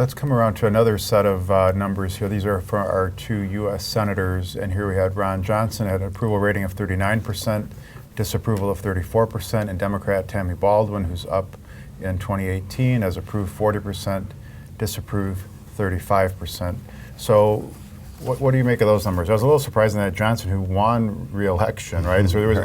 Let's come around to another set of numbers here. These are for our 2 U.S. senators, and here we had Ron Johnson had an approval rating of 39%, disapproval of 34%, and Democrat Tammy Baldwin, who's up in 2018, has approved 40%, disapproved 35%. So what do you make of those numbers? I was a little surprised that Johnson, who won re-election, right? So there was,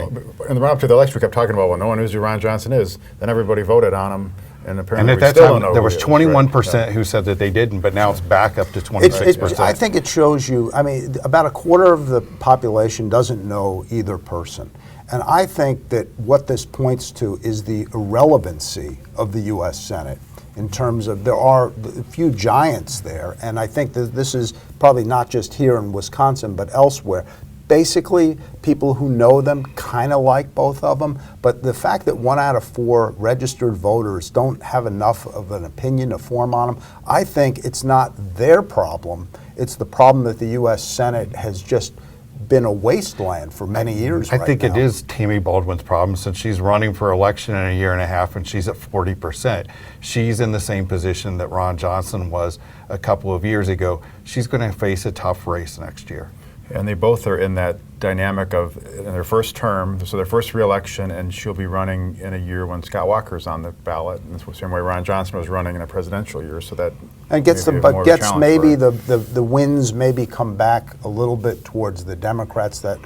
in the run-up to the election, we kept talking about, well, no one knows who Ron Johnson is. Then everybody voted on him. And apparently at that time, there was 21% who said that they didn't, but now it's back up to 26%. I think it shows you, I mean, about a quarter of the population doesn't know either person. And I think that what this points to is the irrelevancy of the U.S. Senate in terms of there are a few giants there, and I think that this is probably not just here in Wisconsin, but elsewhere. Basically, people who know them kind of like both of them, but the fact that 1 out of 4 registered voters don't have enough of an opinion to form on them, I think it's not their problem. It's the problem that the U.S. Senate has just been a wasteland for many years. I think it is Tammy Baldwin's problem, since she's running for election in a year and a half and she's at 40%. She's in the same position that Ron Johnson was a couple of years ago. She's going to face a tough race next year. And they both are in that dynamic of in their first term, so their first re-election, and she'll be running in a year when Scott Walker's on the ballot. And it's the same way Ron Johnson was running in a presidential year, so that and gets the winds maybe come back a little bit towards the Democrats. That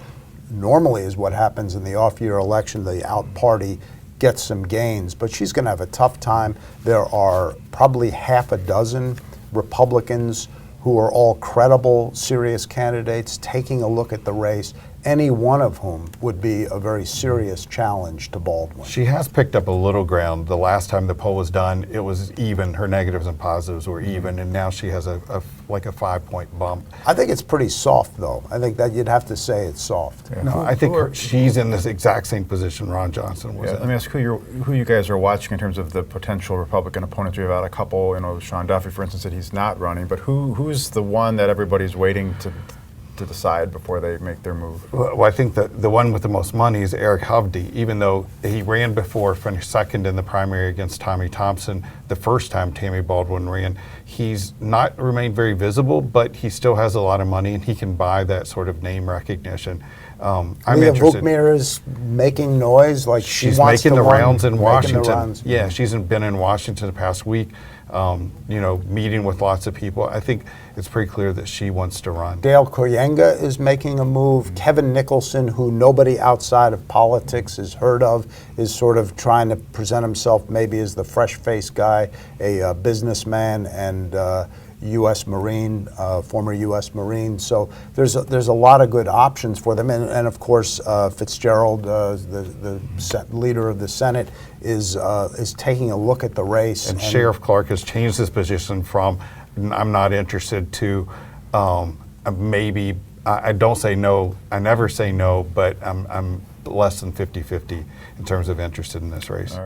normally is what happens in the off-year election. The out party gets some gains, but she's going to have a tough time. There are probably half a dozen Republicans who are all credible, serious candidates, taking a look at the race, any one of whom would be a very serious challenge to Baldwin. She has picked up a little ground. The last time the poll was done, it was even. Her negatives and positives were even, and now she has like a 5-point bump. I think it's pretty soft, though. I think that you'd have to say it's soft. Yeah. No, I think she's in this exact same position Ron Johnson was in. Let me ask who you guys are watching in terms of the potential Republican opponents. We've had a couple, Sean Duffy, for instance, said he's not running, but who's the one that everybody's waiting to decide before they make their move? Well, I think that the one with the most money is Eric Hovde, even though he ran before, finished second in the primary against Tommy Thompson the first time Tammy Baldwin ran. He's not remained very visible, but he still has a lot of money and he can buy that sort of name recognition. I'm interested. Vukmir is making noise, like she's making the rounds in Washington. Yeah, she's been in Washington the past week, meeting with lots of people. I think it's pretty clear that she wants to run. Dale Koyenga is making a move. Kevin Nicholson, who nobody outside of politics has heard of, is sort of trying to present himself maybe as the fresh-faced guy, a businessman and U.S. Marine, former U.S. Marine. So there's a lot of good options for them, and of course Fitzgerald, the leader of the Senate, is taking a look at the race. And Sheriff Clark has changed his position from "I'm not interested" to maybe. I don't say no. I never say no, but I'm less than 50-50 in terms of interested in this race.